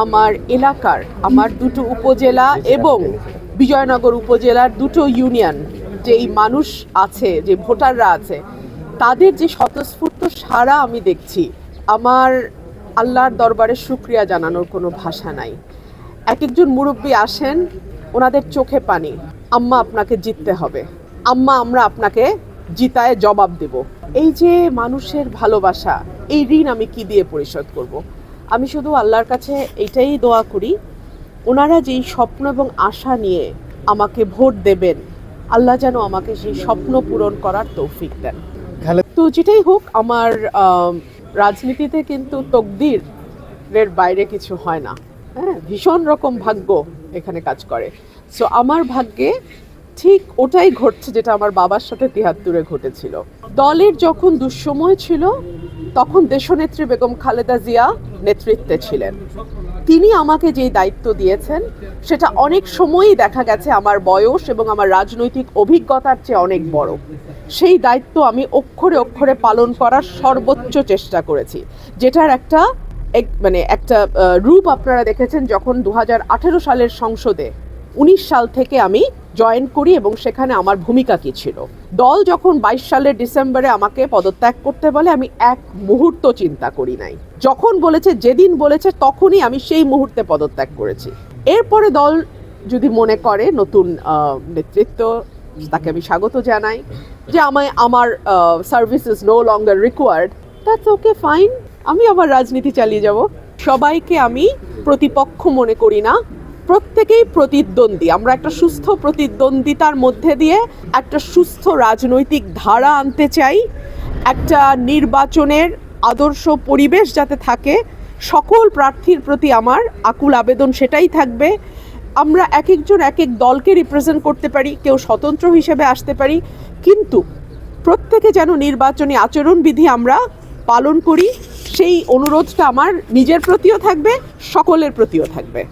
আমার এলাকার আমার দুটো উপজেলা এবং বিজয়নগর উপজেলার দুটো ইউনিয়ন যেই মানুষ আছে, যে ভোটাররা আছে, তাদের যে স্বতঃস্ফূর্ত সাড়া আমি দেখছি, আমার আল্লাহর দরবারে শুকরিয়া জানানোর কোনো ভাষা নাই। এক একজন মুরব্বী আসেন, ওনাদের চোখে পানি, আম্মা আপনাকে জিততে হবে, আম্মা আমরা আপনাকে জিতায় জবাব দেব। এই যে মানুষের ভালোবাসা, এই ঋণ আমি কি দিয়ে পরিশোধ করব? আমি শুধু আল্লাহর কাছে এইটাই দোয়া করি, ওনারা যেই স্বপ্ন এবং আশা নিয়ে আমাকে ভোট দেবেন, আল্লাহ যেন আমাকে সেই স্বপ্ন পূরণ করার তৌফিক দেন। তো যেটাই হোক, আমার রাজনীতিতে কিন্তু তকদিরের বাইরে কিছু হয় না। হ্যাঁ, ভীষণ রকম ভাগ্য এখানে কাজ করে। সো আমার ভাগ্যে ঠিক ওটাই ঘটছে যেটা আমার বাবার সাথে ৭৩-এ ঘটেছিল। দলের যখন দুঃসময় ছিল, তখন দেশনেত্রী বেগম খালেদা জিয়া নেতৃত্বে ছিলেন। তিনি আমাকে যেই দায়িত্ব দিয়েছেন, সেটা অনেক সময়ই দেখা গেছে আমার বয়স এবং আমার রাজনৈতিক অভিজ্ঞতার চেয়ে অনেক বড়। সেই দায়িত্ব আমি অক্ষরে অক্ষরে পালন করার সর্বোচ্চ চেষ্টা করেছি, যেটার একটা রূপ আপনারা দেখেছেন যখন ২০১৮ সালের সংসদে ১৯ সাল থেকে আমি জয়েন করি এবং সেখানে আমার ভূমিকা কী ছিল। দল যখন ২২ সালের ডিসেম্বরে আমাকে পদত্যাগ করতে বলে, আমি এক মুহূর্ত চিন্তা করি নাই। যখন বলেছে, যেদিন বলেছে, তখনই আমি সেই মুহূর্তে পদত্যাগ করেছি। এরপরে দল যদি মনে করে নতুন নেতৃত্ব, তাকে আমি স্বাগত জানাই, যে আমার service is no longer required, that's okay, fine, আমি আবার রাজনীতি চালিয়ে যাব। সবাইকে আমি প্রতিপক্ষ মনে করি না, প্রত্যেকেই প্রতিদ্বন্দ্বী। আমরা একটা সুস্থ প্রতিদ্বন্দ্বিতার মধ্যে দিয়ে একটা সুস্থ রাজনৈতিক ধারা আনতে চাই। একটা নির্বাচনের আদর্শ পরিবেশ যাতে থাকে, সকল প্রার্থীর প্রতি আমার আকুল আবেদন সেটাই থাকবে। আমরা এক একজন এক এক দলকে রিপ্রেজেন্ট করতে পারি, কেউ স্বতন্ত্র হিসেবে আসতে পারি, কিন্তু প্রত্যেকে যেন নির্বাচনী আচরণবিধি আমরা পালন করি, সেই অনুরোধটা আমার নিজের প্রতিও থাকবে, সকলের প্রতিও থাকবে।